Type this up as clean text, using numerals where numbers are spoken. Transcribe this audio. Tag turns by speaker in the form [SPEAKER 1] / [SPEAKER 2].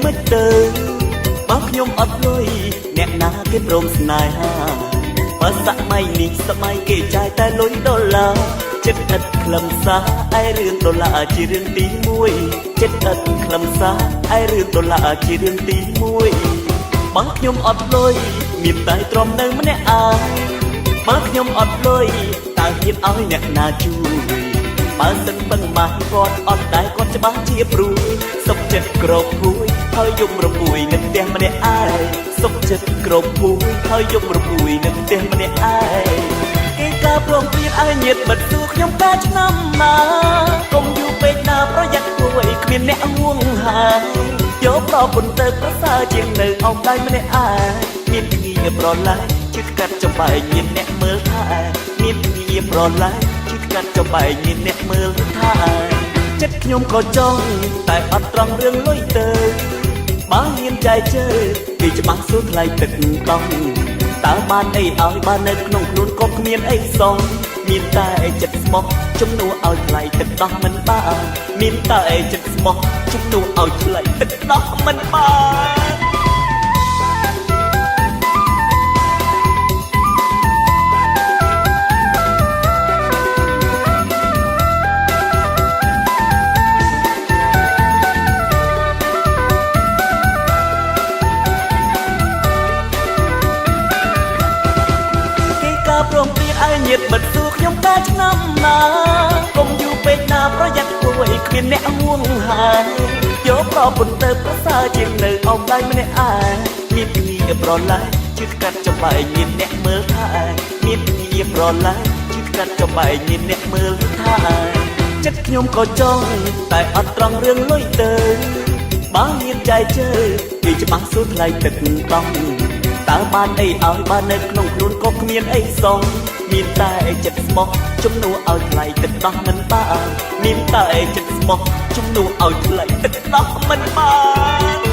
[SPEAKER 1] មិនទៅបើខ្ញុំអត់លុយអ្នកណាគេព្រមស្នេហាបើសម័យនេះសម័យគេចាយតែលុយដុល្លារចិត្តឥតខ្លឹមសារឯរឿងដុល្លារជារឿងទី1ចិត្តឥតខ្លឹមសារឯរឿងដុល្លារជារឿងទី1បើខ្ញុំអត់លុយមានតែទ្រាំនៅម្នាក់ឯងបើខ្ញុំអត់លុយតើហ៊ានឲ្យអ្នកណាជួយបើសិនបឹងម៉ាស់គាត់អត់តែគាត់ច្បាស់ជាព្រួយសុខចិត្តក្រពួយហើយយំរពួយនៅផ្ទះម្នាក់ឯងសុខចិត្តក្រពួយហើយយំរពួយនៅផ្ទះម្នាក់ឯងគេការព្រមព្រៀងឲ្យញាតិបិទសួរខ្ញុំកាលឆ្នាំណាកុំយូរពេកណាប្រយ័ត្នពួយគ្មានអ្នកហួងហាយកប្រពន្ធទៅប្រសើរជាងនៅអោបដៃម្នាក់ឯងមានគ្នាប្រឡាយជិតកាត់ចំបែកមានអ្នកមើលថែមានគ្នាប្រឡាយកាត់ចំបែកមានអ្នកមើលថាចិត្តខ្ញុំក៏ចង់តែអត់ត្រង់រឿងលុយទៅបើហ៊ានចែកជើពីច្បាស់សួរថ្លៃទឹកកង់តើបានអីឲ្យបាននៅក្នុងខ្លួនក៏គ្មានអីសងមានតែចិត្តស្មោះជំនួសឲ្យថ្លៃទឹកដោះមិនបានមានតែចិត្តស្មោះជំនួសឲ្យថ្លៃទឹកដោះមិនបានព្រមព្រៀងឲ្យញាតិបិទសួរខ្ញុំកាលឆ្នាំណាកុំយូរពេកណាប្រយ័ត្នពួយគ្មានអ្នកហួងហាយកប្រពន្ធទៅប្រសើរជាងនៅអោបដៃម្នាក់ឯងមានគ្នាប្រឡាយជិតកាត់ចំបែកមានអ្នកមើលថាមានគ្នាប្រឡាយជិតកាត់ចំបែកមានអ្នកមើលថាចិត្តខ្ញុំក៏ចង់តែអត់ត្រង់រឿងលុយទៅបើហ៊ានចែកជើពីច្បាស់សួរថ្លៃទឹកដោះតើបានអីឲ្យបាននៅក្នុងខ្លួនក៏គ្មានអីសងមានតែចិត្តស្មោះជំនួសឲ្យថ្លៃទឹកដោះមិនបានមានតែចិត្តស្មោះជំនួសឲ្យថ្លៃទឹកដោះមិនបាន